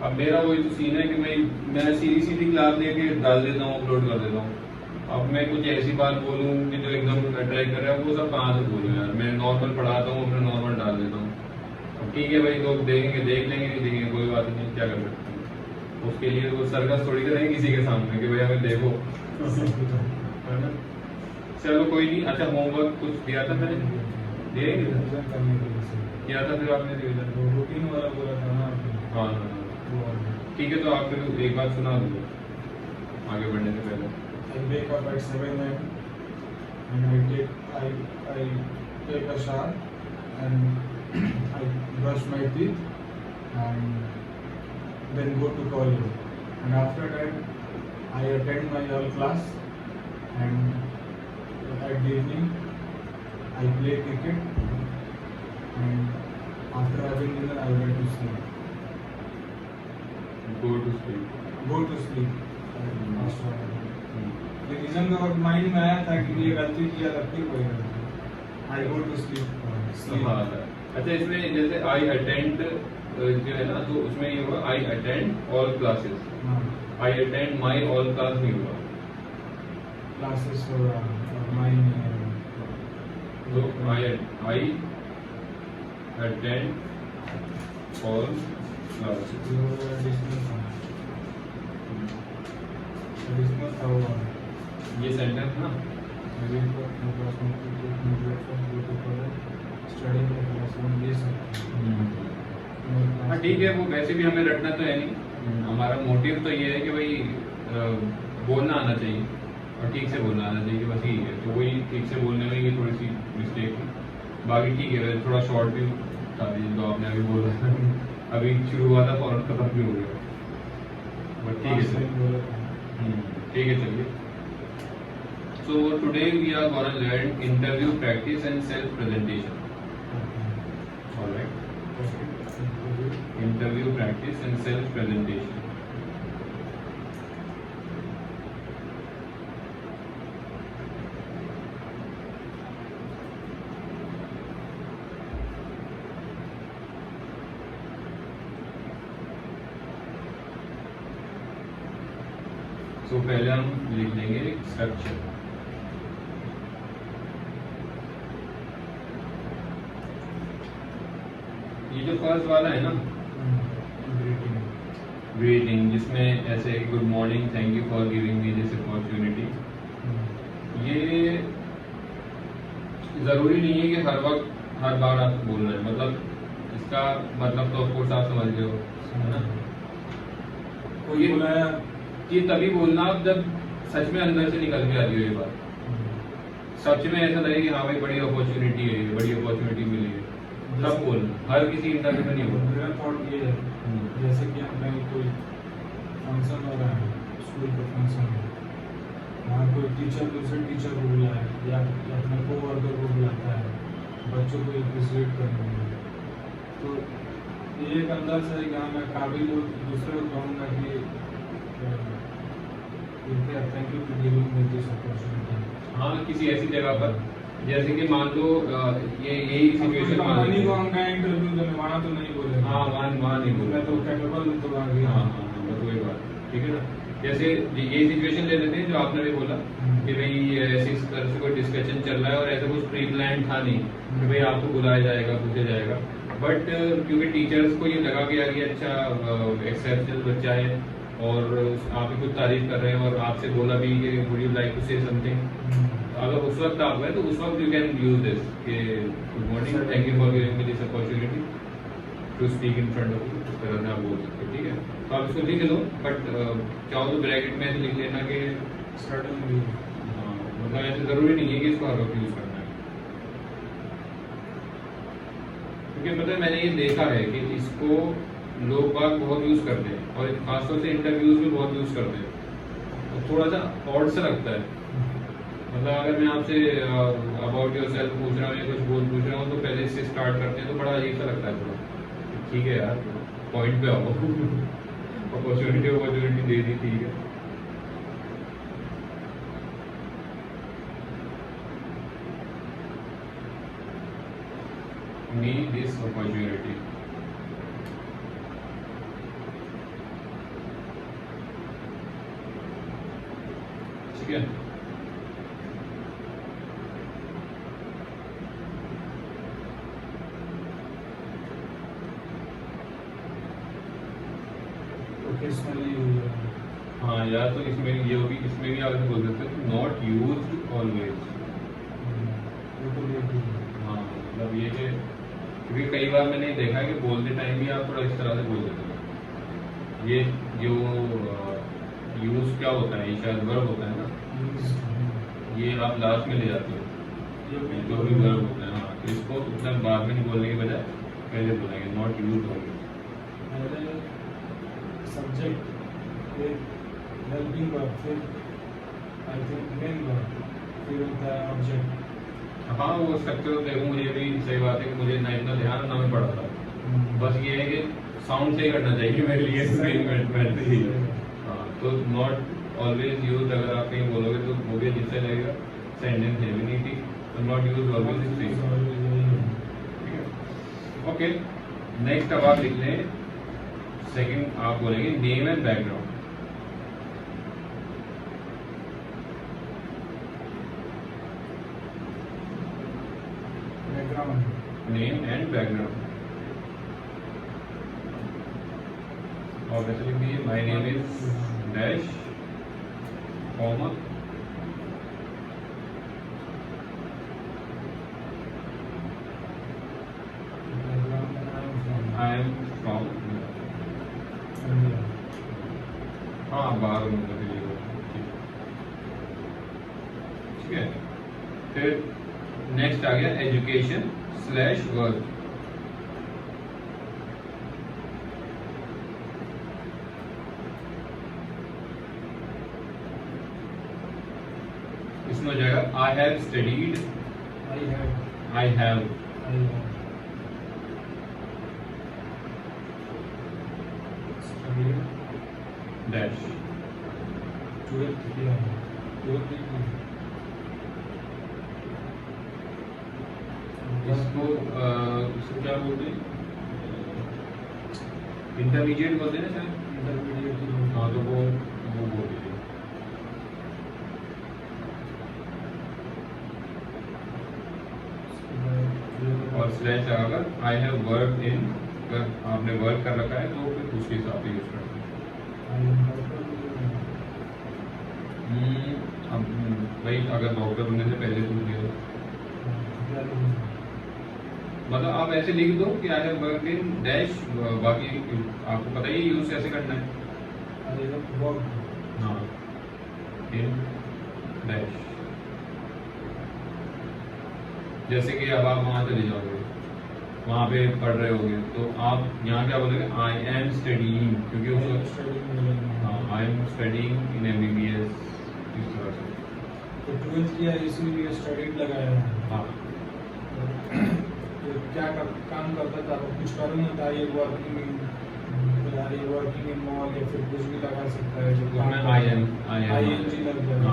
अब मेरा वही तो सीन है कि मैं सीधी सीधी क्लास लेके डाल देता हूँ, अपलोड कर देता हूँ। अब मैं कुछ ऐसी बात बोलूँ कि जो एकदम अट्रैक्ट कर रहा है, वो सब कहाँ से बोलूँ यार। मैं नॉर्मल पढ़ाता हूँ, अपने नॉर्मल डाल देता हूँ। अब ठीक है भाई, लोग देखेंगे देख लेंगे, नहीं देखेंगे कोई बात नहीं, क्या कर सकते हैं। उसके लिए वो सर्कस थोड़ी करेंगे किसी के सामने कि भाई हमें देखो, है ना। चलो कोई नहीं। अच्छा, होमवर्क कुछ दिया था मैंने, दिया ही नहीं था? क्या था फिर आपने रिवीजन? रूटीन वाला बोला था ना आपने। हाँ हाँ, ठीक है। तो आप फिर एक बात सुना दो आगे बढ़ने से पहले। I wake up at 7 a.m. and I take a shower and I brush my teeth and then go to college. And after that I attend my all class and at the evening I play cricket and after having dinner I went to sleep. Go to sleep. Go to sleep. Reason का और mind में आया था कि ये गलती किया तब फिर कोई गलती। आई गो टू स्लीप। हाँ। अच्छा, इसमें जैसे आई अटेंड जो है ना, तो उसमें ये होगा I attend all classes. I attend my all class नहीं होगा, क्लासेस होगा माइंड में। तो I attend all classes. Additional था वो ये सेंटेंस ना, हाँ ठीक है। वो वैसे भी हमें रटना तो है नहीं, हमारा मोटिव तो ये है कि भाई बोलना आना चाहिए और ठीक से बोलना आना चाहिए, बस यही है। तो वही ठीक से बोलने में ये थोड़ी सी मिस्टेक थी। बाकी ठीक है, थोड़ा शॉर्ट भी था जो आपने अभी बोला अभी शुरू हुआ था, फौरन खत्म भी हो गया, बट ठीक है सर। ठीक है, चलिए। So today we are going to learn interview practice and self presentation. All right. Interview practice and self presentation. So पहले हम लिख लेंगे स्ट्रक्चर। ये जो फर्स्ट वाला है ना, ग्रीटिंग, जिसमें ऐसे good morning, thank you for giving me this opportunity, ये जरूरी नहीं है कि हर वक्त हर बार आपको बोलना है। मतलब इसका मतलब तो ऑफकोर्स आप समझ रहे हो, है ना। कोई बुलाया ये तभी बोलना आप जब सच में अंदर से निकल के आ रही हो ये बात, सच में ऐसा लगे कि हाँ भाई बड़ी अपॉर्चुनिटी है, बड़ी अपॉर्चुनिटी मिली है, तब बोलना। हर किसी इंटरव्यू में नहीं बोलना। मेरा थॉट ये है, जैसे कि हम कहीं कोई फंक्शन हो रहा है, स्कूल का फंक्शन है, वहाँ कोई टीचर दूसरे टीचर को बुलाए या अपने कोवर्कर को बुलाता है, बच्चों को एप्रिशिएट करने में, तो ये एक अंदर से कि हाँ मैं काबिल हूँ, दूसरे को कहूँगा कि thank you for giving me this opportunity. हाँ, किसी ऐसी जगह पर जैसे कि मान लो ये यही सिचुएशन मान लो को हम कहीं इंटरव्यू देने वहाँ तो नहीं बोले। हाँ, वहाँ नहीं बोले मैं तो कैपेबल हूँ तो आगे। हाँ हाँ, बस वही बात, ठीक है ना। जैसे ये सिचुएशन ले लेते हैं जो आपने भी बोला कि भाई ऐसी तरह से कोई डिस्कशन चल रहा है और ऐसा कुछ प्री प्लान था नहीं कि भाई आपको बुलाया जाएगा, पूछा जाएगा, बट क्योंकि टीचर्स को ये लगा कि यार ये अच्छा एक्सेप्शनल बच्चा है और आप ही कुछ तारीफ कर रहे हैं और आपसे बोला भी कि would you like to say something, अगर उस वक्त आप गए तो उस वक्त यू कैन यूज दिस कि good morning, thank you for giving me this opportunity to speak in front of you, इस तरह से आप बोल सकते हो, ठीक है। तो आप इसको लिख लो, बट चाहो तो ब्रैकेट में ऐसे लिख लेना कि सडनली। हाँ, मतलब ऐसे जरूरी नहीं है कि इसको हर वक्त यूज करना है, क्योंकि पता है मैंने ये देखा है कि इसको लोग बाग बहुत यूज करते हैं और खासतौर से इंटरव्यूज में बहुत यूज करते हैं, तो थोड़ा सा ऑड सा लगता है। मतलब अगर मैं आपसे अबाउट योर सेल्फ पूछ रहा हूँ या कुछ पूछ रहा हूँ तो पहले इससे स्टार्ट करते हैं तो बड़ा अजीब सा लगता है थोड़ा। ठीक है यार, पॉइंट पे आओ, अपॉर्चुनिटी दे दी, ठीक है। need this opportunity. ठीक है। ओकेशनली हाँ, या तो इसमें ये होगी, इसमें भी आप बोल सकते हो नॉट यूज्ड ऑलवेज। हाँ, मतलब ये कि क्योंकि कई बार मैंने देखा है कि बोलते टाइम भी आप थोड़ा इस तरह से बोल देते हो। ये जो यूज क्या होता है, ये शायद वर्ब होता है ना, ये आप लास्ट में ले जाते हो, जो भी वर्ब होता है। हाँ, तो इसको मतलब बाद में नहीं बोलने के बजाय पहले बोलेंगे नॉट यूज ऑलवेज। सब्जेक्ट फिर हेल्पिंग वर्ब, फिर आई थिंक मेन वर्ब, फिर होता है ऑब्जेक्ट। हाँ, वो स्ट्रक्चर तो देखो, मुझे भी सही बात है कि मुझे ना इतना ध्यान ना में पड़ा था। बस ये है कि साउंड से ही करना चाहिए मेरे लिए ही। हाँ, तो नॉट ऑलवेज यूज अगर आप कहीं बोलोगे तो वो भी जिससे लगेगा सेंटेंस है भी नहीं थी, तो नॉट यूज ऑलवेज इज ठीक है। ओके, नेक्स्ट अब आप लिख लें सेकंड, आप बोलेंगे name and background. Name and background. और वैसे लिख दीजिए my name is dash comma I am from. हाँ, बाहर ठीक है। फिर नेक्स्ट आ गया एजुकेशन स्लैश वर्क। इसमें हो जाएगा I have studied, I have dash. इसको क्या बोलते हैं, इंटरमीडिएट बोलते हैं ना शायद। हाँ, तो वो बोल दीजिए। और स्लैश अगर आई हैव वर्क इन, अगर आपने वर्क कर रखा है तो फिर उसके हिसाब से यूज करते हैं। अब भाई अगर डॉक्टर बनने से पहले पूछ दिया, मतलब आप ऐसे लिख दो कि I have work in dash, बाकी आपको पता ही यूज कैसे करना है। हाँ, इन डैश। जैसे कि अब आप वहाँ चले जाओगे, वहाँ पे पढ़ रहे होगे, तो आप यहाँ क्या बोलोगे, आई एम स्टडीइंग, क्योंकि उसको हाँ I am studying in MBBS, इस तरह से। तो 12th किया इसीलिए स्टडीड लगाया है। हाँ, तो क्या काम करता था, कुछ करूँ था, ये वर्किंग इन मॉल या फिर कुछ भी लगा सकता है। जो आई एम लग जाएगा।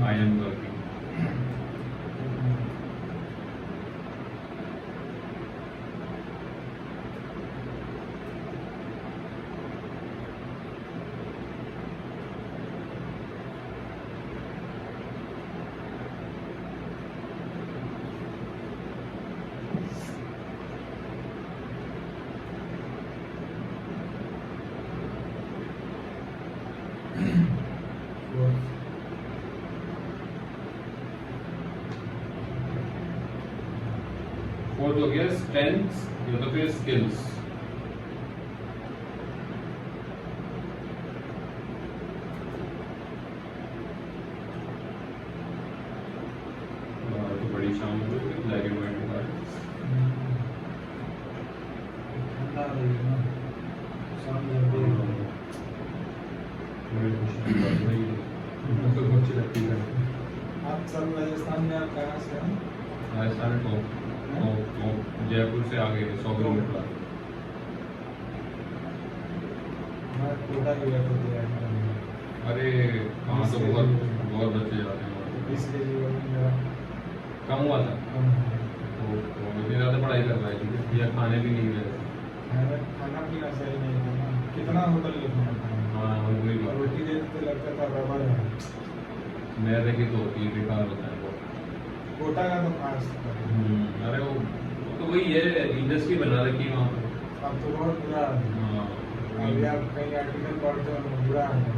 I am working. फोर्थ हो गया स्ट्रेंथ्स या तो फिर स्किल्स। तो बड़ी शाम हो गई, ब्लैक एंड व्हाइट के बाद ठंडा रहेगा ना, शाम जल्दी बड़ी खुशी की बात है, तो बहुत अच्छी लगती है। आप सब राजस्थान में, आप कहाँ से हैं? राजस्थान तो जयपुर से आगे 100 किलोमीटर। मैं कोटा की बात होती है। अरे वहाँ तो बहुत बच्चे जाते हैं वहाँ। इसलिए जीवन में मेरा कम हुआ था कम है। तो इतनी ज़्यादा पढ़ाई कर रहा है या खाने भी नहीं गए। खाना पीना सही नहीं था ना, कितना होटल में खाना खाना। हाँ, वही बात। रोटी देते लगता था रबर है। मैं देखी तो होती है, बेकार होता है बहुत। कोटा का तो खास अरे वो तो वही है, इंडस्ट्री बना रखी है वहाँ पर। अब तो बहुत बुरा हाल है। हाँ, अभी आप कहीं आर्टिकल पढ़ते हो तो बुरा हाल है।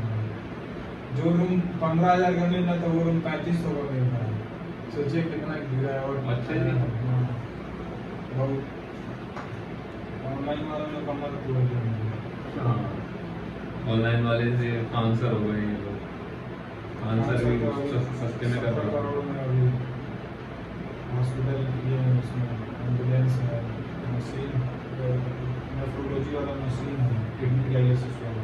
जो रूम 15,000 का मिल रहा था वो रूम 3500 का मिल रहा है। सोचिए कितना गिरा है। और अच्छा जी। हाँ, बहुत ऑनलाइन वालों ने कमर तोड़ दी है। हाँ, ऑनलाइन वाले से आंसर हो गए ये लोग, आंसर भी सस्ते में कर 70 रहा करोड़ में अभी हॉस्पिटल ये है, उसमें एम्बुलेंस है, मशीन, नेफ्रोलॉजी वाला मशीन है, किडनी डायलिसिस वाला।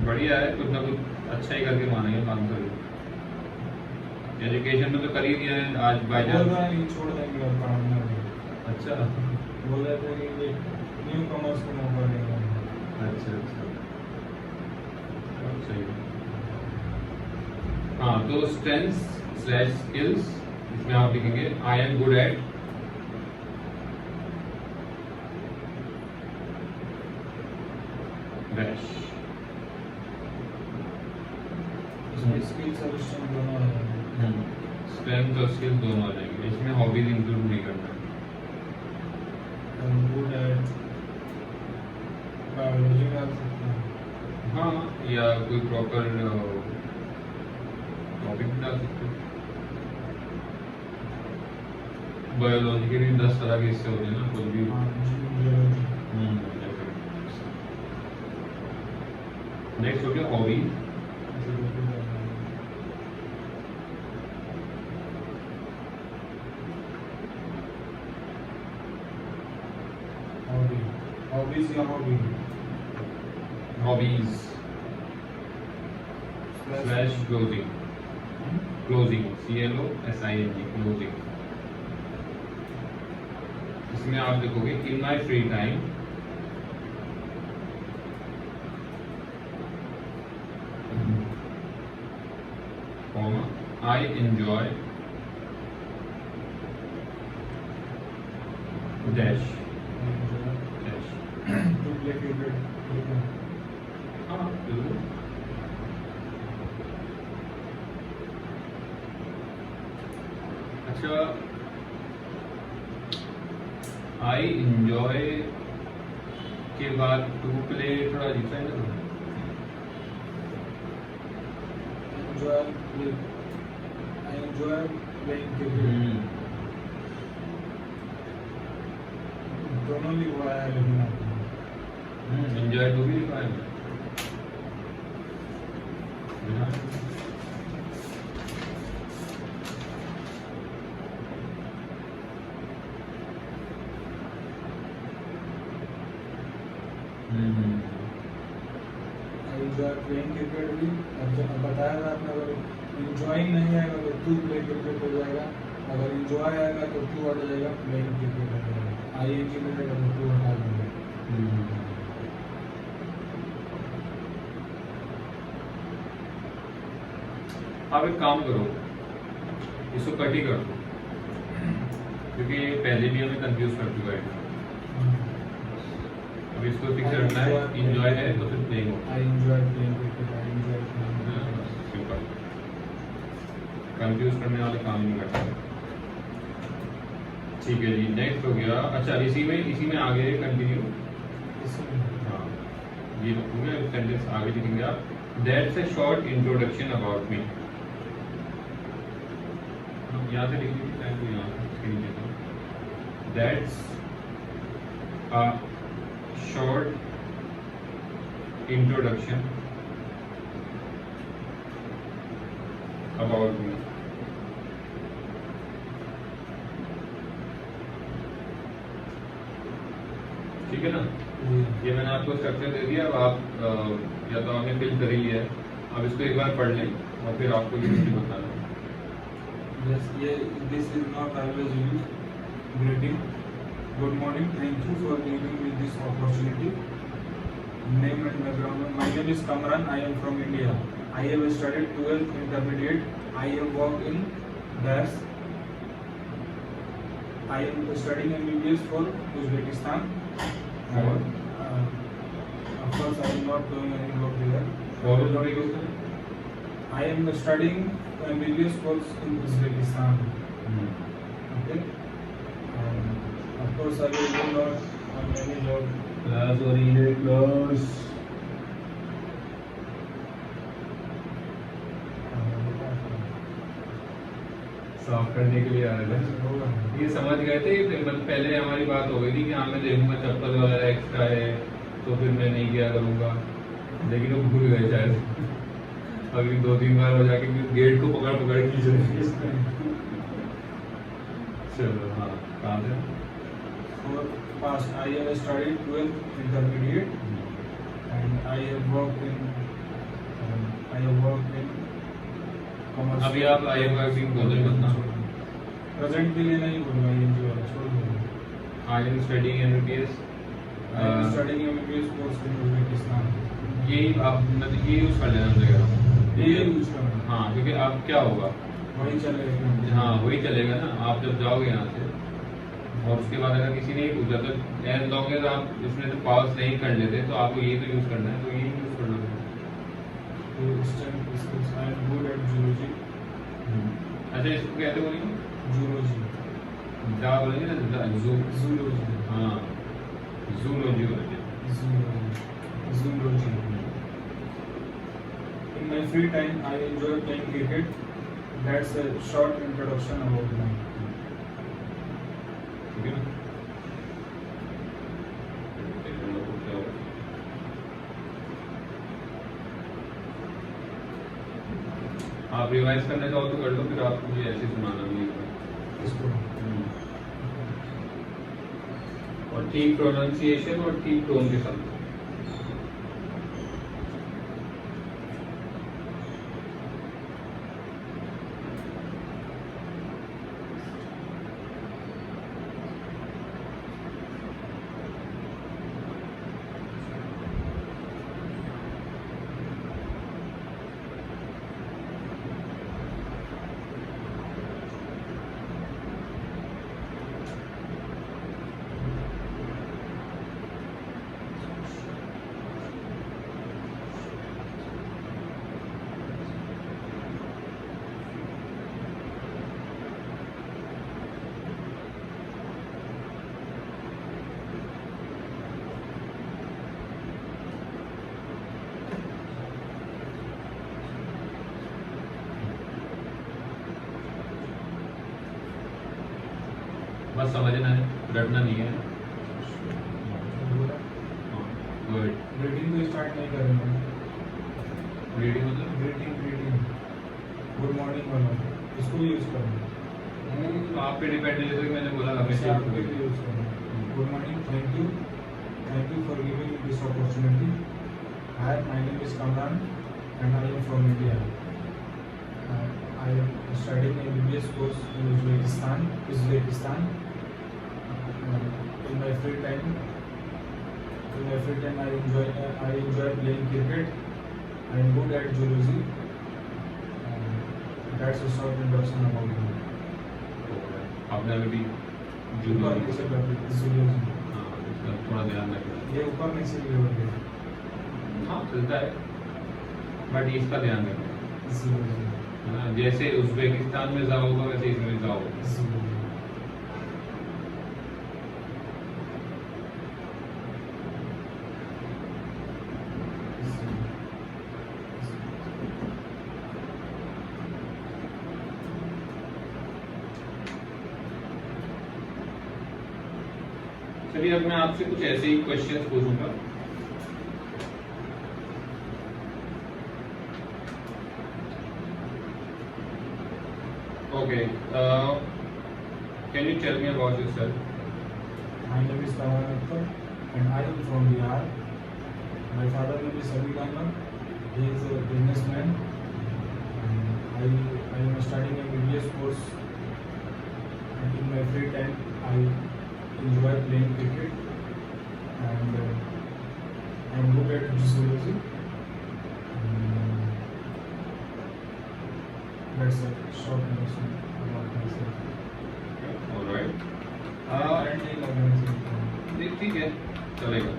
बढ़िया है, कुछ ना कुछ अच्छा ही करके मानेंगे काम कर। एजुकेशन में तो कर ही दिया है आज बाई बोल चांस। रहा है कि छोड़ देंगे और पढ़ाना भी। अच्छा बोल रहे थे कि ये न्यू कॉमर्स को मौका देंगे। अच्छा अच्छा, सही है। हाँ, तो स्ट्रेंथ्स स्लैश स्किल्स, इसमें आप लिखेंगे I am good at dash. इसमें स्किल्स और स्ट्रेंथ दोनों है। स्ट्रेंथ और स्किल्स दोनों आ जाएंगे, इसमें हॉबीज इंक्लूड नहीं करना है। गुड एट बायोलॉजी में आ सकता है। हाँ, या कोई प्रॉपर टॉपिक भी डाल सकते हो। बायोलॉजी के भी 10 तरह के हिस्से होते हैं ना, कुछ भी। हाँ, जियोलॉजी। नेक्स्ट हो गया हॉबी। हॉबी, हॉबीज या hobby hobbies slash closing, closing CLOSING, closing. इसमें आप देखोगे in my free time I enjoy dash dash। to play cricket। हाँ, बिल्कुल। अच्छा, I enjoy के बाद टू प्ले थोड़ा अजीब सा है ना। I enjoy playing cricket। दोनों भी हुआ है लेकिन एंजॉय टू भी लिखा है। I enjoy playing cricket भी। अब जब बताया था आपने, अगर enjoying नहीं आएगा तो टू प्ले क्रिकेट हो जाएगा, अगर enjoy आएगा तो टू हट जाएगा, playing क्रिकेट हो जाएगा। ING मिलेगा तो टू हटा देंगे। आप एक काम करो, इसको कट ही कर दो, क्योंकि ये पहले भी हमें कंफ्यूज कर चुका है। अब इसको फिक्स रखना है, इंजॉय है तो फिर प्लेइंग होगा। I enjoy playing cricket। I enjoy playing cricket। Simple, confuse करने वाले काम नहीं करते। ठीक है जी, नेक्स्ट हो गया। अच्छा, इसी में आगे कंटिन्यू। हाँ, ये हो गया सेंटेंस, आगे लिखेंगे आप that's a short introduction about me. यहाँ से लिख लीजिए, टाइम तो यहाँ से नीचे था। That's a short introduction about me. ठीक है ना, ये मैंने आपको स्ट्रक्चर दे दिया। अब आप या तो आपने फिल कर ही लिया है, अब इसको एक बार पढ़ लें और फिर आपको ये मुझे बताना है। Yes, yeah, this is not always used. Greeting. Good morning. Thank you for giving me this opportunity. Name and background. My name is Kamran. I am from India. I have studied 12th intermediate. I have worked in DAS. I am studying MBBS for Uzbekistan. और Of course, I am not doing any work there. और उसमें use करें। I am studying MBBS course in Uzbekistan. Okay. Of course, I will do not on any job. Class और ये class साफ करने के लिए आ रहे थे। ये समझ गए थे मतलब पहले हमारी बात हो गई थी कि हाँ मैं देखूंगा चप्पल वगैरह एक्स्ट्रा है तो फिर मैं नहीं किया करूंगा, लेकिन वो भूल गए शायद। अभी 2-3 बार हो जाके गेट को पकड़ पकड़ खींच रहे हैं। चलो हाँ कहाँ से? For past, I have studied 12th intermediate, and I have worked in commerce. अभी आप IMRC बोल रहे हो ना? प्रेजेंट के लिए नहीं बोल रहा, IMG वाला छोड़ दो। I am studying MBBS। I am studying MBBS course in Uzbekistan. यही आप मतलब ये यूज कर लेना चाहिए। ये यूज करना। हाँ क्योंकि अब क्या होगा, वही चलेगा। हाँ वही चलेगा ना। आप जब जाओगे यहाँ से और उसके बाद अगर किसी ने ही पूछा तो एज लॉन्ग एज आप इसमें से पास नहीं कर लेते तो आपको ये तो यूज करना है, तो यही यूज कर लो। I am good at zoology. अच्छा इसको कहते बोलेंगे Zoology. क्या बोलेंगे ना Zoology. हाँ zoology Zoology. In my free time, I enjoy playing cricket. That's a short introduction about me. ठीक है ना? आप रिवाइज करना चाहो तो कर लो, फिर आप मुझे ऐसे सुनाना नहीं है। इसको और ठीक प्रोनाउंसिएशन और ठीक टोन के साथ। बस समझना है, रटना नहीं है। गुड। रीडिंग तो स्टार्ट नहीं करेंगे। रीडिंग मतलब रीडिंग गुड मॉर्निंग वाला इसको यूज करना। तो आप पे डिपेंड है, जैसे कि मैंने बोला इसे हमेशा आपके लिए यूज करना। Good morning, thank you for giving me this opportunity. Hi, my name is Kamran and I am from India. I am studying MBBS course in Uzbekistan. In my free time, I enjoy playing cricket. I am good at zoology. That's a short introduction about me. आपने अभी ऊपर नीचे करते zoology. हाँ इसका थोड़ा ध्यान रखना। ये ऊपर नीचे भी हो गया हाँ चलता है, बट इसका ध्यान रखना zoology. है ना। जैसे उज़्बेकिस्तान में जाओ होगा वैसे इसमें जाओ। चलिए अब मैं आपसे कुछ ऐसे ही क्वेश्चंस पूछूंगा। Okay. Can you tell me about yourself? My name is Karan Akhtar and I am from Bihar. My father name is Sabi Ganga. He is a businessman. I am studying a MBBS course. And in my free time, I enjoy playing cricket. And I am good at zoology. That's a short introduction about myself. All right. Currently in organization. ठीक है, चलेगा।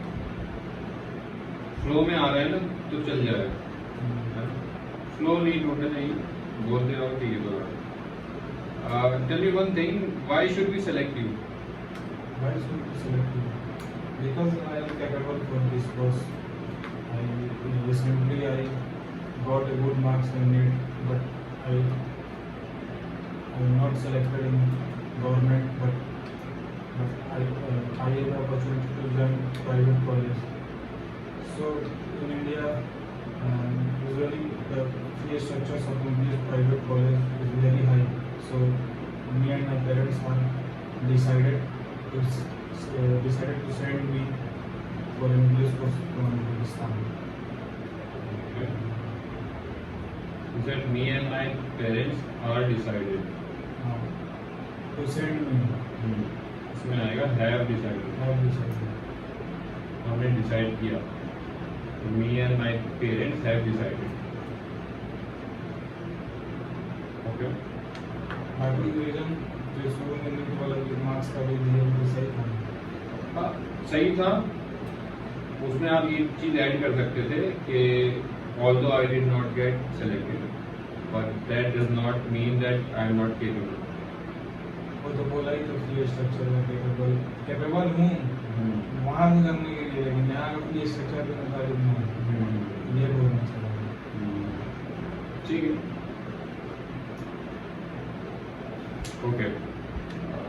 Flow में आ रहा है ना तो चल जाएगा। फ्लो नहीं टूटना चाहिए, बोलते रहो, ठीक है बोलो। Tell me one thing, why should we select you? Why should we select you? Because I am capable for this course. I recently I got a good marks in it, but I am not selected in government, but I had the opportunity to join private college. So in India, usually the fee structures of English private college is very high. So me and my parents are decided to send me for English course from Pakistan. Okay. You said me and my parents are decided. To send me. इसमें आएगा have decided. Have decided. हमने decide किया, me and my parents have decided. Okay. बाकी reason जो शुरू में मिलने वाला मार्क्स का भी दिया वो सही था. हाँ, सही था। उसमें आप ये चीज ऐड कर सकते थे कि although I did not get selected, but that does not mean that I am not capable. वो तो बोला ही तो फी स्ट्रक्चर में कैपेबल हूँ वहाँ से करने के लिए, लेकिन यहाँ का फी स्ट्रक्चर के मुताबिक नहीं, ये बोलना चाहिए. ठीक है। Okay.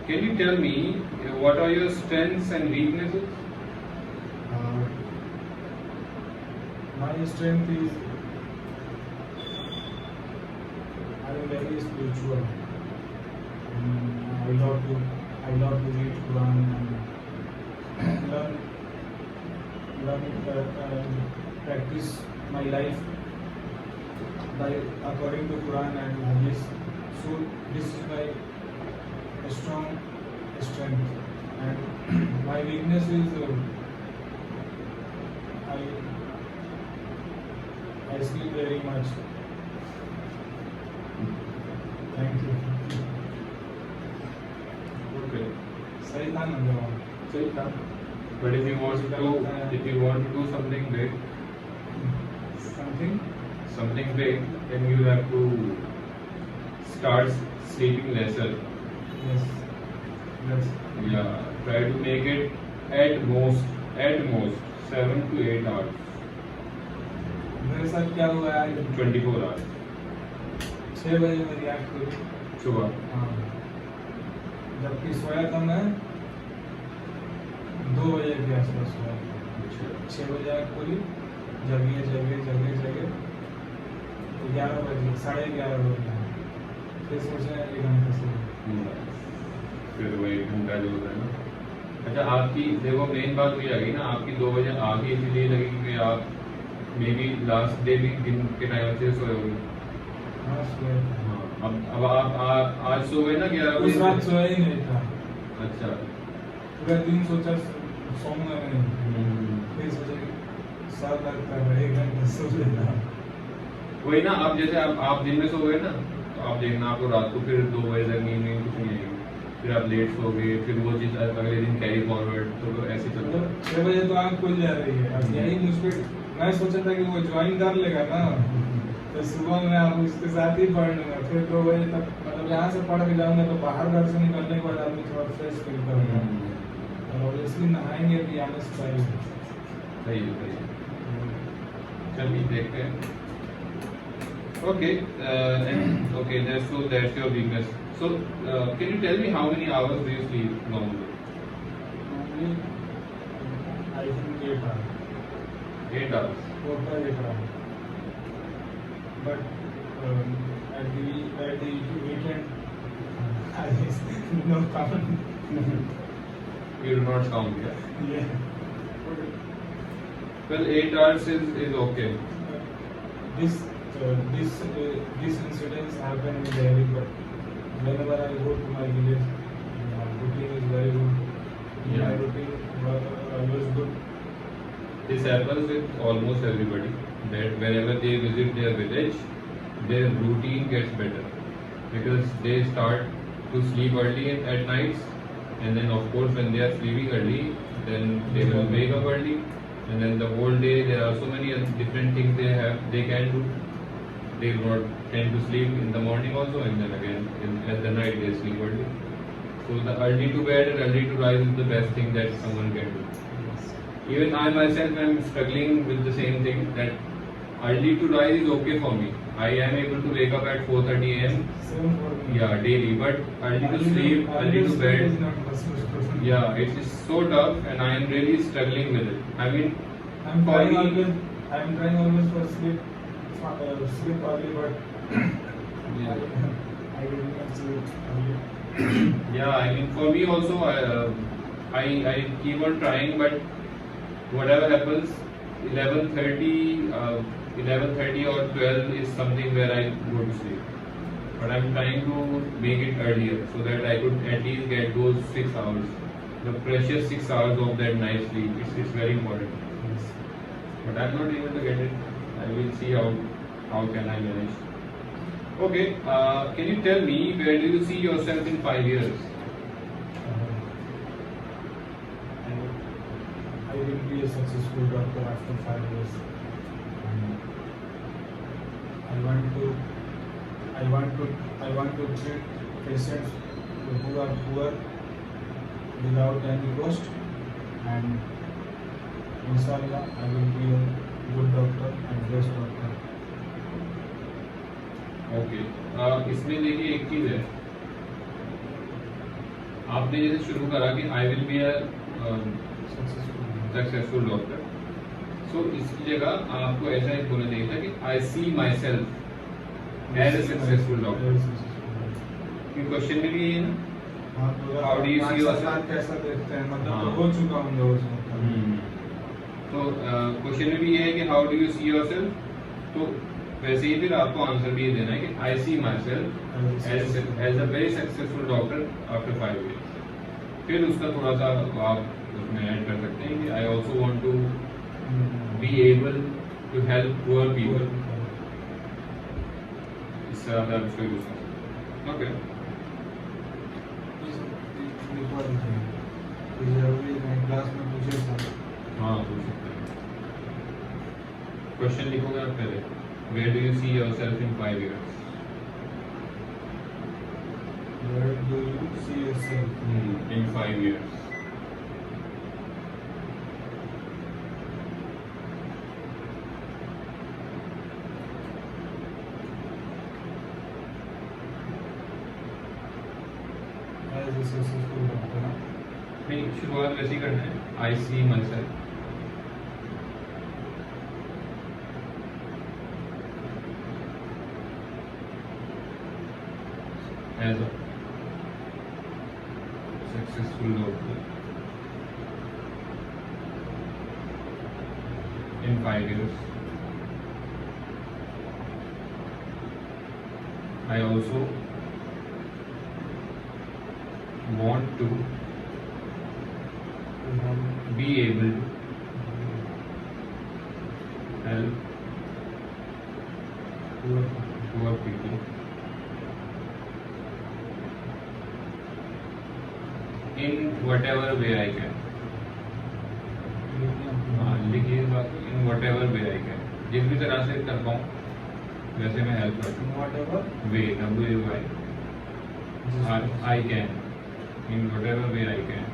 Can you tell me what are your strengths and weaknesses? My strength is I am very spiritual. I love to read Quran and learn practice my life by according to Quran and Hadith. So this is my strong strength, and my weakness is I sleep very much. Thank you. Okay. सही था ना जवाब? सही था। But if you want to do something big, Something big, then you have to start sleeping lesser. yes. Yeah, try to make it at most 7 to 8 hours, मेरे साथ क्या हुआ आज 24 hours. 6 बजे मेरी आँख खुली. सुबह हाँ, जबकि सोया था मैं 2 बजे के आसपास सोया. 6 बजे आँख खुली, जगे 11 बजे 11:30 हो गया. फिर सोचा 1 घंटे से. फिर वही घंटा जो होता है ना। अच्छा, आपकी देखो मेन बात वही आ गई ना, आपकी 2 बजे आगे इसलिए लगी कि आप मे बी लास्ट डे भी दिन के टाइम से सोए होंगे। हाँ, सोया था. हाँ, अब आप आज सो गए ना 11 उस बजे? रात सोया ही नहीं था. अच्छा। पूरा दिन सोचा सोऊंगा नहीं. फिर सोचा कि सर लगता है 1 घंटा सो लेता. वही ना, अब जैसे आप दिन में सो गए ना, तो आप देखना आपको रात को फिर 2 बजे तक नींद कुछ नहीं आएगी, फिर आप लेट सो गए, फिर वो चीज़ अगले दिन कैरी फॉरवर्ड, तो ऐसे चलता है। 6 बजे तो आँख खुल जा रही है. अब यही मुझे मैं सोचा था कि वो ज्वाइन कर लेगा ना, तो सुबह में आप उसके साथ ही पढ़ लूंगा. फिर 2 बजे तक मतलब यहाँ से पढ़ के जाऊंगा तो बाहर घर से निकलने के बाद आदमी थोड़ा फ्रेश फील करेगा. और ऑब्वियसली नहाएंगे भी आने से पहले. सही है। चलिए देखते हैं। Okay, that's your weakness. So, can you tell me how many hours do you sleep normally? Normally, I think 8 hours. 8 hours. Total 8 hours. But at the weekend, I no count. You do not count, yeah? Yeah. Well, 8 hours is okay. This incidents happen in Delhi, but whenever I go to my village, routine is very good. Yeah. My routine was good. This happens with almost everybody. That whenever they visit their village, their routine gets better because they start to sleep early at nights, and then of course when they are sleeping early, then they will wake up early, and then the whole day there are so many different things they can do. they do not tend to sleep in the morning also, and then again at the night they sleep early. So the early to bed and early to rise is the best thing that someone can do. Yes. Even I myself am struggling with the same thing, that early to rise is okay for me. I am able to wake up at 4:30 a.m. Same for me. Yeah, daily. But early to sleep, early Early to sleep bed, is not possible. yeah, it is so tough, and I am really struggling with it. I mean, I'm for trying me, always. I'm trying always for sleep. Sleep early, but yeah. I will not sleep early. Yeah, I mean, for me also, I keep on trying, but whatever happens, 11:30, 11:30 or 12 is something where I go to sleep. But I'm trying to make it earlier so that I could at least get those 6 hours, the precious 6 hours of that night sleep. It's very important. Yes. But I'm not able to get it. I will see how can I manage. Okay, can you tell me where do you see yourself in 5 years? I will be a successful doctor after 5 years. And I want to treat patients who are poor without any cost, and inshallah I will be a good doctor and best doctor. Okay, इसमें देखिए एक चीज है, आपने जैसे शुरू करा कि I will be a Successful. Successful doctor, so इसकी जगह आपको ऐसा एक बोलना चाहिए था कि I see myself as a successful doctor. कि क्वेश्चन में भी यही है ना. हाँ, तो How do you see yourself? सरकार कैसा देखते हैं, मतलब हाँ. तो हो चुका हूँ 2 वर्ष. तो क्वेश्चन में भी ये है कि how do you see your self. तो वैसे ही फिर आपको आंसर भी ये देना है कि I see myself as a very successful doctor after 5 years. फिर उसका थोड़ा सा आप उसमें ऐड कर सकते हैं कि I also want to be able to help poor people. इस तरह से आप इसको यूज कर सकते हैं. ओके, क्लास में पूछे था. हाँ पूछ सकते हैं. क्वेश्चन लिखोगे आप पहले, where do you see yourself in 5 years. Where do you see yourself? In 5 years. As a successful doctor. नहीं, शुरुआत वैसे ही करना है. I see myself as a successful doctor in 5 years. I also want to be able to help poor people in whatever way I can. हाँ, लिखिए बात, in whatever way I can. जिस भी तरह से कर पाऊँ वैसे मैं हेल्प करता हूँ. Whatever. Way, W-A-Y, I can, in whatever way I can.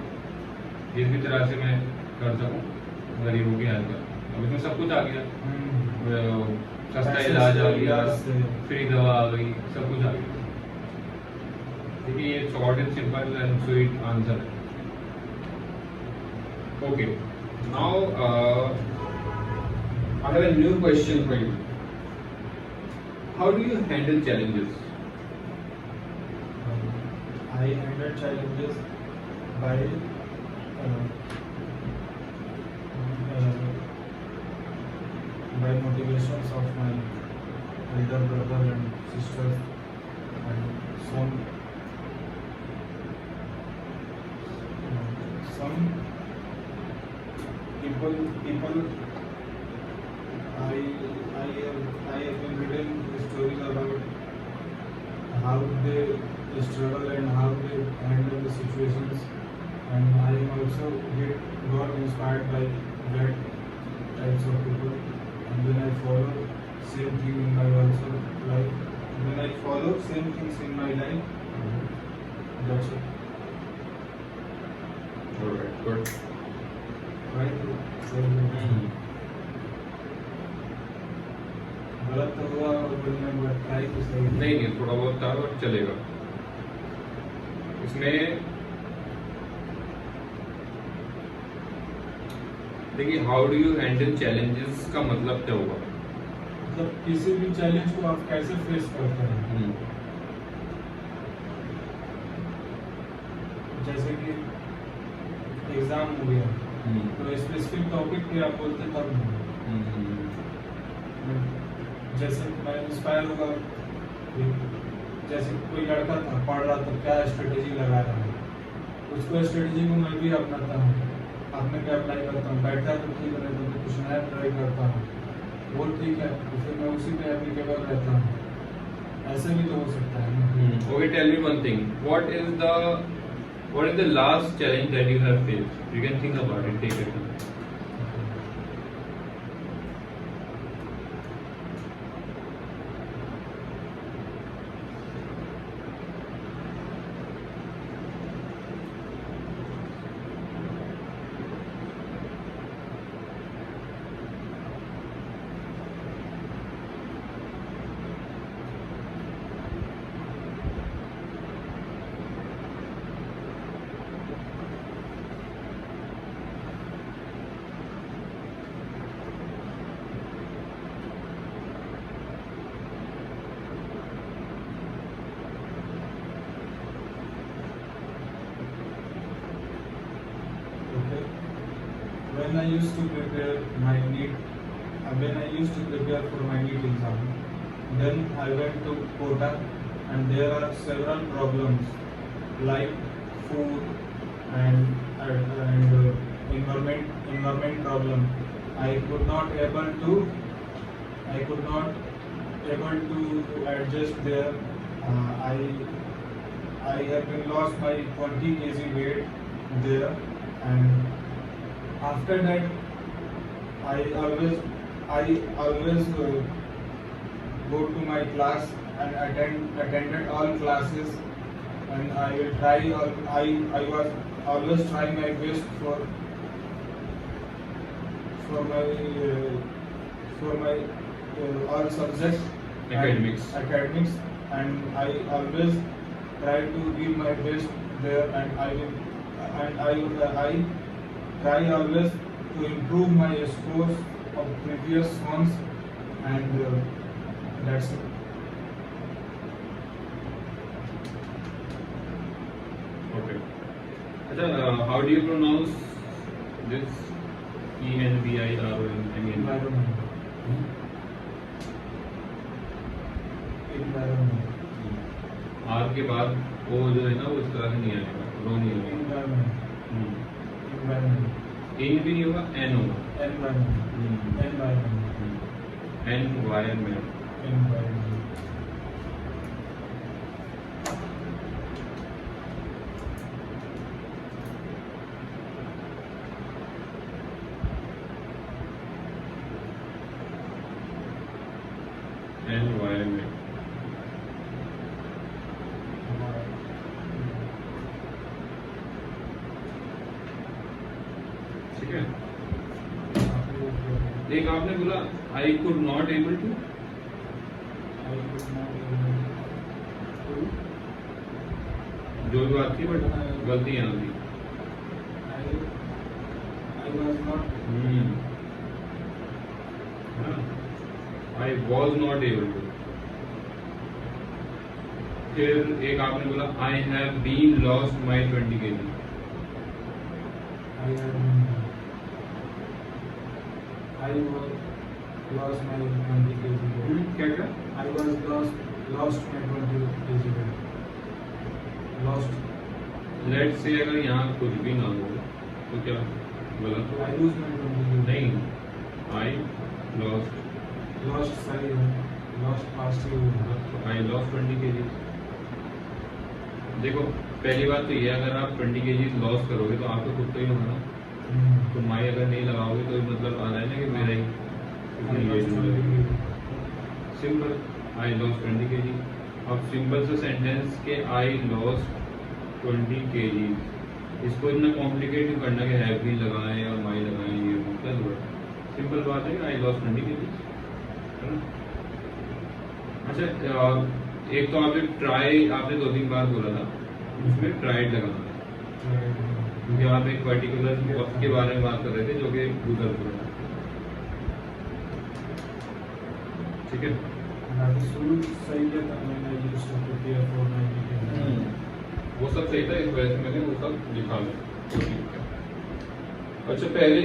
जिस भी तरह से मैं कर सकूँ गरीबों की हेल्प करता हूँ. अब इसमें सब कुछ आ गया, सस्ता इलाज आ गया, फ्री दवा आ गई, सब कुछ आ गया. देखिए ये short and simple and sweet answer है. Okay, now I have a new question for you. How do you handle challenges? I handle challenges by motivations of my elder brother and sisters, and some people I have been reading stories about how they struggle and how they handle the situations, and I am also got inspired by that types of people, and then I follow same thing in my also follow same things in my life. That's it. Alright, good. Try to say गलत तो हुआ और बोलने में try तो सही नहीं थोड़ा बहुत था और चलेगा इसमें। देखिए how do you handle challenges का मतलब क्या होगा? मतलब किसी भी चैलेंज को आप कैसे फेस करते हैं। जैसे कि एग्जाम हो गया तो स्पेसिफिक टॉपिक पे आप बोलते तब नहीं। जैसे मैं इंस्पायर होगा, जैसे कोई लड़का था पढ़ रहा था क्या स्ट्रेटेजी लगा रहा है, उसको स्ट्रेटेजी को मैं भी अपनाता हूँ, अपने पे अप्लाई करता हूँ। बैठता है तो ठीक है, तो कुछ नया ट्राई करता हूँ, वो ठीक है तो फिर मैं उसी पे एप्लीकेबल रहता हूँ। ऐसे भी तो हो सकता है ना। Okay, tell me one thing. What is the last challenge that you have faced? You can think about it. Take it. When I used to prepare my NEET, when I used to prepare for my NEET exam, then I went to Kota and there are several problems like food and environment problem. I could not able to adjust there. I have been lost my 20 kg weight there, and after that I always go to my class and attended all classes, and I will try I was always trying my best for my all subjects academics, and I always try to give my best there, and I try always to improve my scores of previous ones, and that's it. Okay. How do you pronounce this? ENVIRONMENT. Environment. Environment. R के बाद O जो है ना वो इस तरह से नहीं आएगा, रो नहीं होगा। Environment. Environment. N भी नहीं होगा, N होगा। Environment. Environment. Environment. Environment. Environment. ठीक है। एक आपने बोला I could not able to जो भी बात थी बट गलती यहाँ थी। I was not. I was not able to। फिर एक आपने बोला I have been lost my 20 kg। I was lost my 20 kg. क्या क्या? I was lost my 20 kg. Lost. Let's say अगर यहाँ कुछ भी ना हो तो क्या गलत I lose my 20 kg. नहीं, I lost Sorry. Lost past year. I lost 20 kg। देखो पहली बात तो ये अगर आप 20 kg लॉस करोगे तो आपको खुद तो ही होगा ना। तो माई अगर नहीं लगाओगे तो मतलब आ जाए ना कि मेरा ही सिंपल। I lost 20 kg। अब सिंपल सा सेंटेंस के आई लॉस्ट 20 kg, इसको इतना कॉम्प्लिकेट नहीं करना कि हैव भी लगाएं और माई लगाएं, ये क्या जरूरत है। सिंपल बात है कि आई लॉस्ट 20 kg, है ना। अच्छा, एक तो आपने ट्राई, आपने 2-3 बार बोला था, उसमें ट्राइड लगाना है, क्योंकि आप एक पर्टिकुलर वक्त के बारे में बात कर रहे थे जो कि गूगल पर है, ठीक है। बाकी शुरू सही किया था मैंने, used to prepare for 90 days। वो सब सही था, इस वजह से मैंने वो सब लिखा है। अच्छा, पहले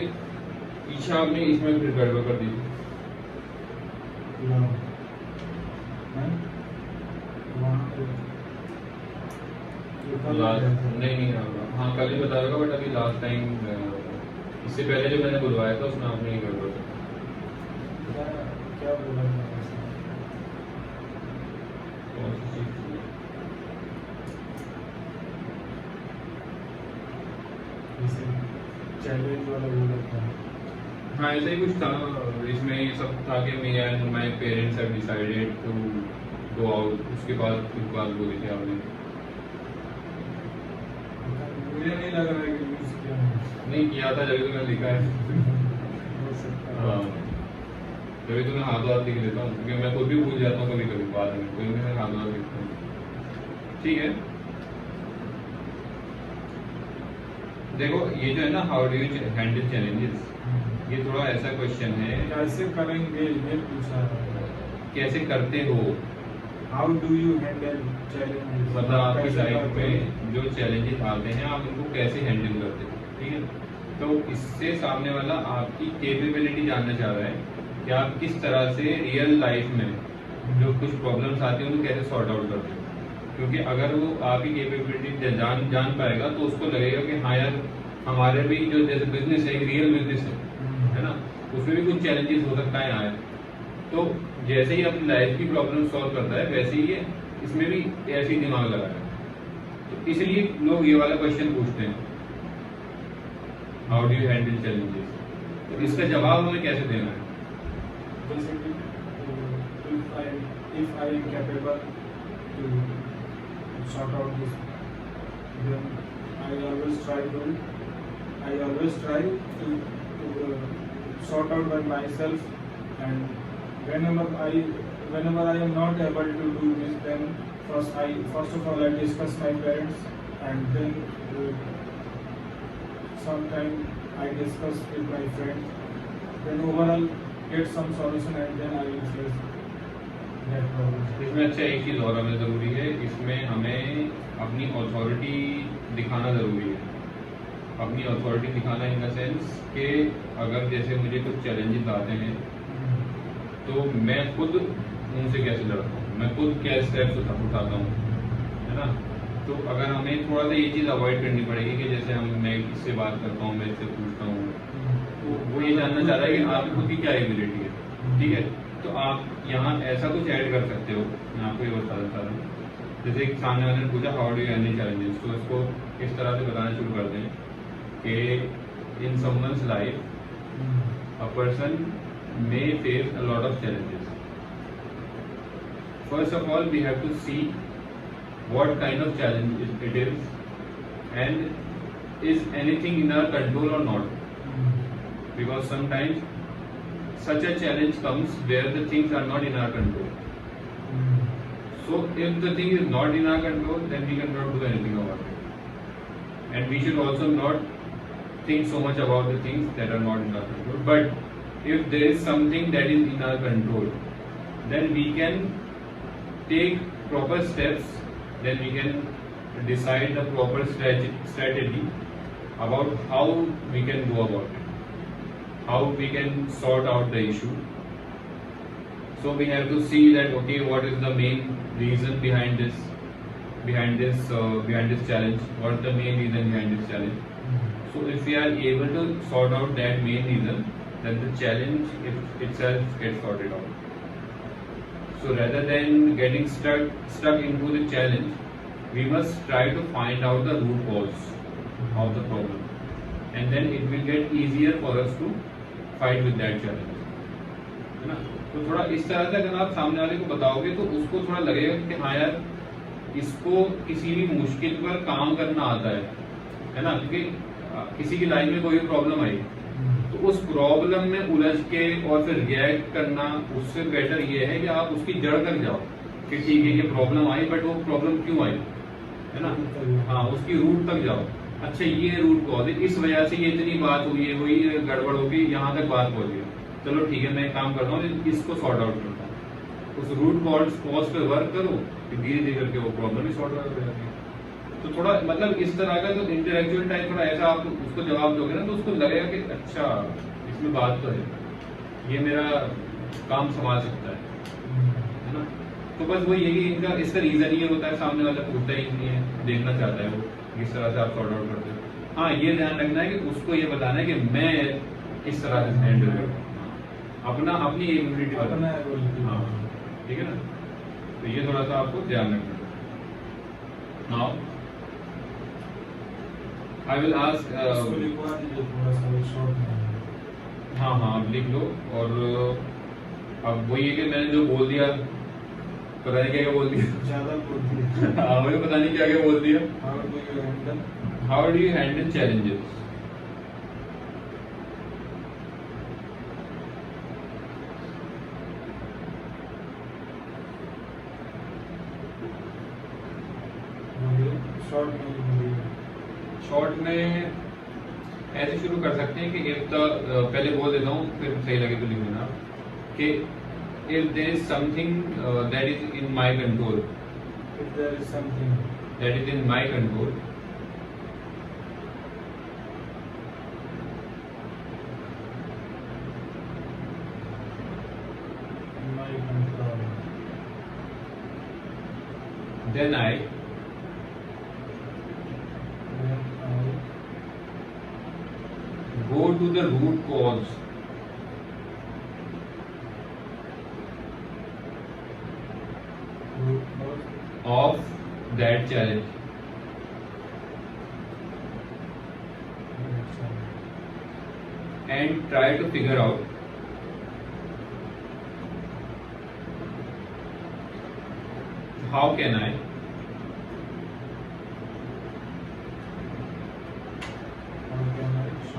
पीछे आपने इसमें फिर गड़बड़ कर दी थी। नहीं, हाँ कल ही बताया होगा, बट अभी लास्ट टाइम इससे पहले जो मैंने बुलवाया था उसमें आपने गड़बड़ क्या बोला था? चैलेंज वाला बोला था। हाँ ऐसा ही कुछ था, इसमें ये सब था कि me and my parents have decided to go out, उसके बाद कुछ बात बोली थी आपने। मुझे नहीं लग रहा है कि यूज किया है। नहीं किया था, जब तो मैंने लिखा है। हाँ, जब तो मैं हाथों हाथ लिख लेता हूँ, क्योंकि मैं खुद भी भूल जाता हूँ कभी कभी बाद में, कोई मैं हाथों हाथ लिखता हूँ। ठीक है, देखो ये जो है ना, how do you handle challenges, ये थोड़ा ऐसा क्वेश्चन है। कैसे करेंगे ये पूछा है। कैसे करते हो, how do you handle challenges, मतलब आपकी लाइफ में जो चैलेंजेस आते हैं आप उनको कैसे हैंडल करते हो, ठीक है। तो इससे सामने वाला आपकी कैपेबिलिटी जानना चाह रहा है कि आप किस तरह से रियल लाइफ में जो कुछ प्रॉब्लम्स आती हैं उनको कैसे सॉर्ट आउट करते हो। क्योंकि अगर वो आपकी कैपेबिलिटी जान पाएगा तो उसको लगेगा कि हाँ यार, हमारे भी जो जैसे बिजनेस है, रियल बिजनेस है ना, उसमें भी कुछ चैलेंजेस हो सकता है आए। तो जैसे ही अपनी लाइफ की प्रॉब्लम सॉल्व करता है वैसे ही इसमें भी ऐसे ही दिमाग लगाया। तो इसलिए लोग ये वाला क्वेश्चन पूछते हैं, how do you handle challenges. तो इसका जवाब हमें कैसे देना है। जैसे कि if I am capable to sort out this, then I always try to sort out by myself, and whenever I am not able to do this, then first of all I discuss my parents, and then sometimes I discuss with my friends, then overall get some solution, and then I will face that problem. इसमें अच्छा एक चीज़ और हमें ज़रूरी है, इसमें हमें अपनी अथॉरिटी दिखाना ज़रूरी है। अपनी अथॉरिटी दिखाना इन द सेंस कि अगर जैसे मुझे कुछ चैलेंजेस आते हैं तो मैं खुद उनसे कैसे लड़ता हूँ, मैं खुद क्या स्टेप्स उठाता हूँ, है ना। तो अगर हमें थोड़ा सा ये चीज़ अवॉइड करनी पड़ेगी कि जैसे मैं किससे बात करता हूँ, मैं इससे पूछता हूँ, तो वो ये जानना चाह रहा है कि आपकी खुद की क्या एबिलिटी है, ठीक है। तो आप यहाँ ऐसा कुछ ऐड कर सकते हो, मैं आपको ये बता देता हूँ। जैसे एक सामने वाले ने पूछा how do you handle challenges, तो इसको इस तरह से बताना शुरू कर दें कि in someone's life a person may face a lot of challenges. First of all, we have to see what kind of challenge it is, and is anything in our control or not. Because sometimes such a challenge comes where the things are not in our control. So if the thing is not in our control, then we cannot do anything about it. And we should also not think so much about the things that are not in our control. But if there is something that is in our control, then we can take proper steps, then we can decide the proper strategy about how we can go about it, how we can sort out the issue. So we have to see that, okay, what is the main reason behind this challenge, what is the main reason behind this challenge. So if we are able to sort out that main reason, then the challenge itself gets sorted out. So rather than getting stuck into the challenge, we must try to find out the root cause of the problem, and then it will get easier for us to fight with that challenge. है ना। तो थोड़ा इस तरह से अगर आप सामने वाले को बताओगे तो उसको थोड़ा लगेगा कि हाँ यार इसको किसी भी मुश्किल पर काम करना आता है ना। क्योंकि किसी की लाइफ में कोई प्रॉब्लम आई तो उस प्रॉब्लम में उलझ के और फिर रिएक्ट करना, उससे बेटर ये है कि आप उसकी जड़ तक जाओ कि ठीक है ये प्रॉब्लम आई बट वो प्रॉब्लम क्यों आई, है ना। हाँ, उसकी रूट तक जाओ। अच्छा ये रूट कॉज है, इस वजह से ये इतनी बात हुई है, वही गड़बड़ होगी, यहाँ तक बात पहुंच गई। चलो ठीक है, मैं एक काम करता हूँ, इसको सॉर्ट आउट करता हूँ। उस रूट कॉज पे वर्क करो, धीरे धीरे करके वो प्रॉब्लम ही सॉर्ट आउट हो जाती है। तो थोड़ा मतलब इस तरह का जो इंटेलेक्चुअल टाइप थोड़ा ऐसा आप उसको जवाब दोगे ना तो उसको लगेगा कि अच्छा इसमें बात तो है, ये मेरा काम संभाल सकता है ना। तो बस वो यही इनका इसका रीजन ये होता है, सामने वाला पूछता ही नहीं है, देखना चाहता है वो किस तरह से आप सॉर्ट आउट करते हो। हाँ, ये ध्यान रखना है कि उसको ये बताना है कि मैं किस तरह से हैंडल करूँ, अपनी एबिलिटी बताना। हाँ, ठीक है ना। तो ये थोड़ा सा आपको ध्यान रखना है। नाउ आई विल आस्क, हाँ हाँ आप लिख लो। और अब वही है कि मैंने जो बोल दिया, पता नहीं क्या क्या बोल दिया, ज्यादा बोल दिया। हाँ मुझे पता नहीं क्या क्या बोल दिया। How do you handle challenges? Short में ऐसे शुरू कर सकते हैं कि इफ द, पहले बोल देता हूँ फिर सही लगे तो लिख लेना कि if there is something that is in my control, If there is something that is in my control, in my control, then I go to the root cause of that challenge and try to figure out how can I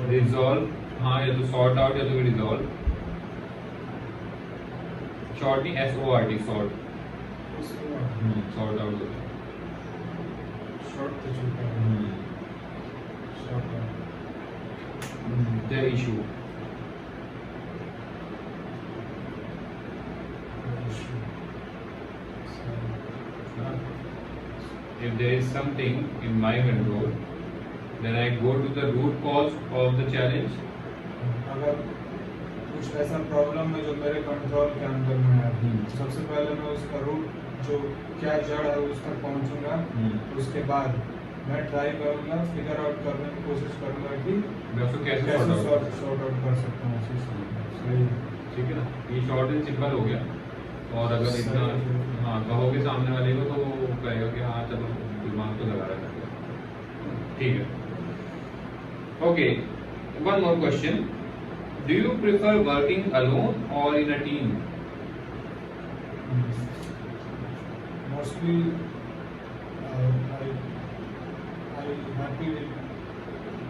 resolve, हाँ या तो sort out या तो resolve, short नहीं SORT, sort, sort out होता है। short तो छूटा है, short out, the issue, if there is something in my control, then I go to the root cause of the challenge. अगर कुछ ऐसा प्रॉब्लम है जो मेरे कंट्रोल के अंदर में है, सबसे पहले मैं उसका रूट जो क्या जड़ है उस तक पहुंचूंगा। उसके बाद मैं ट्राई करूंगा, फिगर आउट करने की कोशिश करूंगा कि मैं उसको कैसे सॉर्ट आउट कर सकता हूँ। सही, ठीक है ना। ये शॉर्ट एंड सिंपल हो गया। और अगर इतना हाँ कहोगे सामने वाले को तो वो कहेगा कि हाँ चलो दिमाग तो लगा रहा है। ठीक है, okay. One more question, do you prefer working alone or in a team? Mostly I happy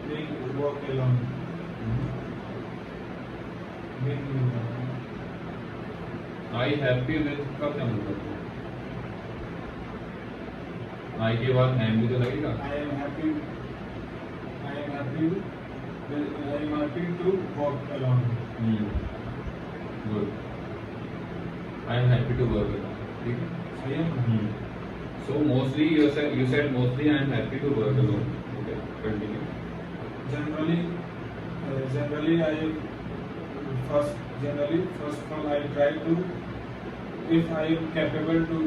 being work alone. I happy with कब क्या मतलब? आई के बाद एम भी तो लगेगा। I am happy to work alone. Good, I am happy to work alone. ठीक है। सही है ना? So mostly you said mostly I am happy to work alone. Okay, continue. Generally I first of all I try to, if I am capable to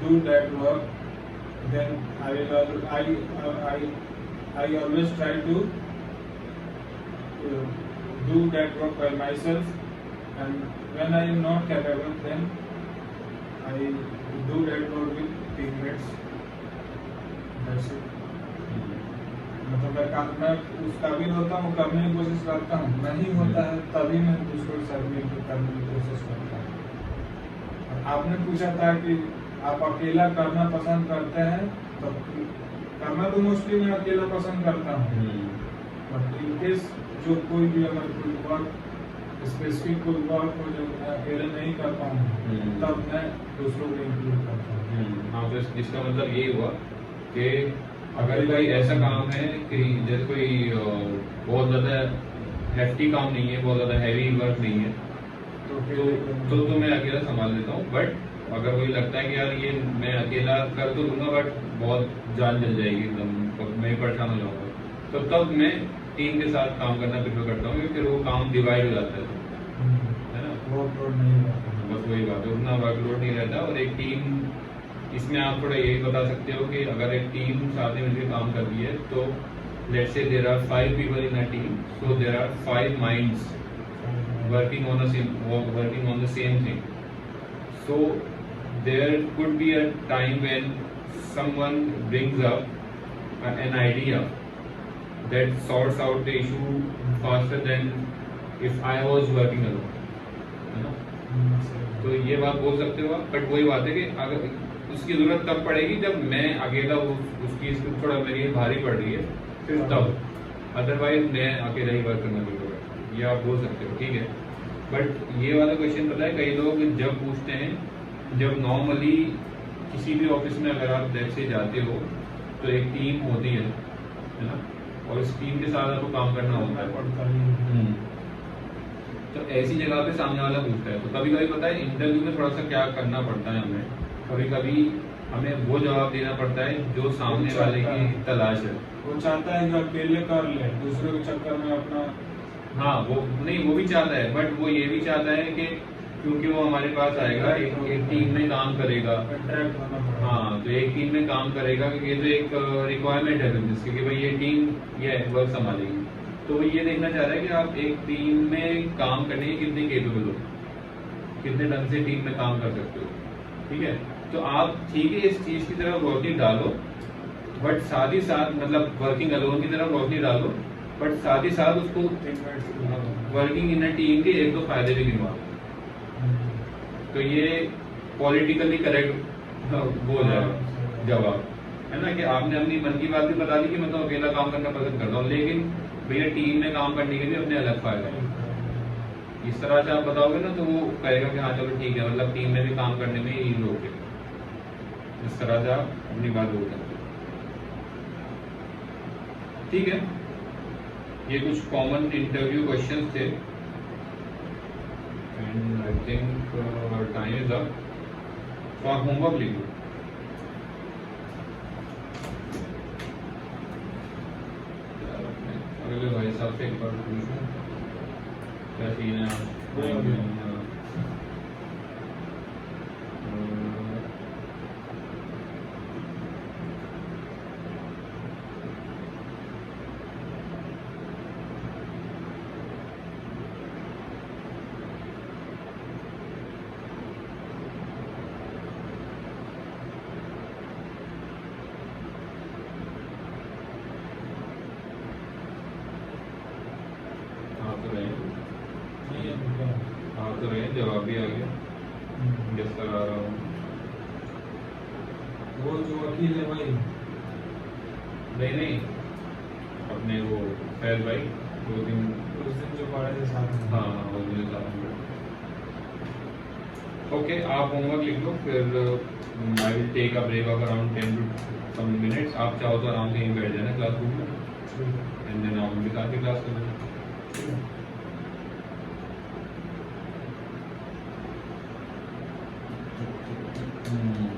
do that work, then I always try to do that work by myself, and when I am not capable, then I do that work with teammates. That's it. मतलब मैं उसका भी होता हूँ, करने की कोशिश करता हूँ, नहीं होता है तभी मैं दूसरों के साथ मिलकर करने की कोशिश करता हूँ। और आपने पूछा था कि आप अकेला करना पसंद करते हैं, तो करना तो मोस्टली मैं अकेला पसंद करता हूँ, बट इन केस जो कोई भी अगर कोई वर्क स्पेसिफिक कोई वर्क हो जो मैं अकेले नहीं कर पाऊँ तब मैं दूसरों को इंक्लूड करता हूँ। हाँ, तो इसका मतलब यही हुआ कि अगर कोई ऐसा काम है कि जैसे कोई बहुत ज़्यादा हेफ्टी काम नहीं है, बहुत ज़्यादा हैवी वर्क नहीं है, तो मैं अकेला संभाल लेता हूँ। बट अगर कोई लगता है कि यार ये मैं अकेला कर तो लूँगा बट बहुत जान जल जाएगी एकदम, मैं परेशान हो जाऊँगा, तो तब मैं टीम के साथ काम करना प्रेफर करता हूँ, क्योंकि फिर वो काम डिवाइड हो जाता है ना। वर्कलोड नहीं रहता। बस वही बात है, उतना वर्कलोड नहीं रहता। और एक टीम, इसमें आप थोड़ा यही बता सकते हो कि अगर एक टीम साथ में मिलकर काम कर रही है, तो let's say there are 5 people in a team, so there are 5 minds working on the same thing. So there could be a time when someone brings up an idea that sorts out the issue faster than if I was working alone, है ना। तो ये बात बोल सकते हो आप, but वही बात है कि अगर उसकी जरूरत तब पड़ेगी जब मैं अकेला उसकी थोड़ा मेरी भारी पड़ रही है, फिर तब, अदरवाइज मैं अकेला ही वर्क करना शुरू करता, ये आप बोल सकते हो, ठीक है। बट ये वाला क्वेश्चन पता है, कई लोग जब पूछते हैं, जब नॉर्मली किसी भी ऑफिस में अगर आप देख से जाते हो तो एक टीम होती है ना, और इस टीम के साथ आपको काम करना होता है। तो ऐसी जगह पे सामने वाला पूछता है, तो कभी कभी पता है इंटरव्यू में थोड़ा सा क्या करना पड़ता है हमें, कभी कभी हमें वो जवाब देना पड़ता है जो सामने वाले की तलाश है। वो चाहता है कि अकेले कर ले, दूसरे के चक्कर में अपना, हाँ वो नहीं, वो भी चाहता है, बट वो ये भी चाहता है कि क्योंकि वो हमारे पास आएगा, एक टीम में काम करेगा, अट्रैक्ट होना पड़ेगा। हाँ, तो एक टीम में काम करेगा, क्योंकि ये तो एक रिक्वायरमेंट है बिजनेस की कि भाई ये टीम ये वर्क संभालेगी। तो वो ये देखना चाह रहा है कि आप एक टीम में काम करने के कितने केपेबल हो, कितने ढंग से टीम में काम कर सकते हो, ठीक है। तो आप ठीक है इस चीज की तरफ वर्किंग डालो, बट साथ ही साथ मतलब वर्किंग अलोन की तरफ वर्किंग डालो, बट साथ ही साथ उसको वर्किंग इन अ टीम के एक दो फायदे भी गिनवा। तो ये पॉलिटिकली करेक्ट वो है जवाब, है ना, कि आपने अपनी मन की बात भी बता दी कि मैं तो अकेला काम करना पसंद करता हूँ, लेकिन भैया टीम में काम करने के भी अपने अलग फायदे हैं। इस तरह से आप बताओगे ना तो वो कहेगा कि हाँ चलो ठीक है, मतलब टीम में भी काम करने में ही लोग हैं। इस तरह से आप अपनी बात बोल सकते हो, ठीक है। ये कुछ कॉमन इंटरव्यू क्वेश्चंस थे, and I think time is up, तो आप होमवर्क लिख लो। अगले भाई साहब से एक बार पूछूं, क्या सीन है आप? तो रहे जवाब भी आ गया, गेस करा रहा हूँ। वो जो वकील है वही नहीं, अपने वो फैज भाई 2 दिन उस दिन जो पढ़े थे साथ में। हाँ वो मुझे साथ में। ओके, आप होमवर्क लिख लो, फिर I will take a break off around 10 to some minutes। आप चाहो तो आराम से यहीं बैठ जाना क्लासरूम में, एंड देन आप उनके साथ ही क्लास कर लेना।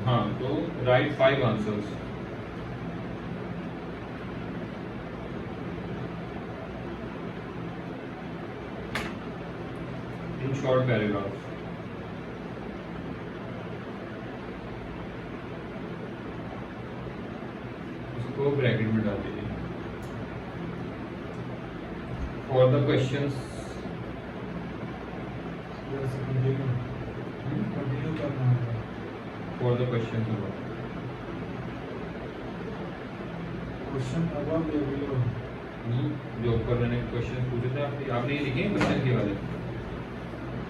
हाँ, तो right 5 answers. In short paragraphs. इसको ब्रैकेट में डाल दीजिए। फॉर द क्वेश्चंस कंटिन्यू करना होगा। for the questions about question above या बिलो? जो ऊपर मैंने क्वेश्चन पूछे थे आपने ये लिखे क्वेश्चन के वाले,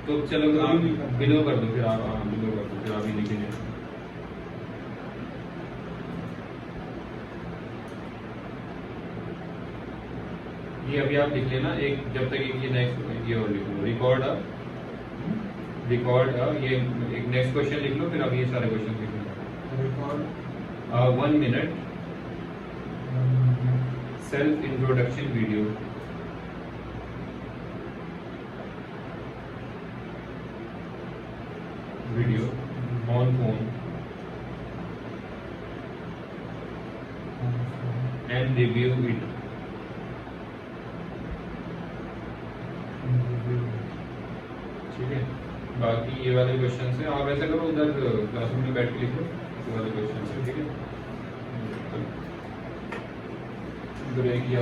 तो चलो आप बिलो कर दो, फिर आप बिलो कर दो, फिर आप ये लिखेंगे। ये अभी आप लिख लेना एक, जब तक एक ये नेक्स्ट ये और लिख लो, रिकॉर्ड ये एक नेक्स्ट क्वेश्चन लिख लो, फिर अब ये सारे क्वेश्चन लिख लो। Record 1 minute self introduction video. Video on phone and review it. ठीक है, बाकी ये वाले क्वेश्चन है आप ऐसा करो, उधर क्लासरूम में बैठ के लिखो ये वाले क्वेश्चन है। ठीक है, ब्रेक या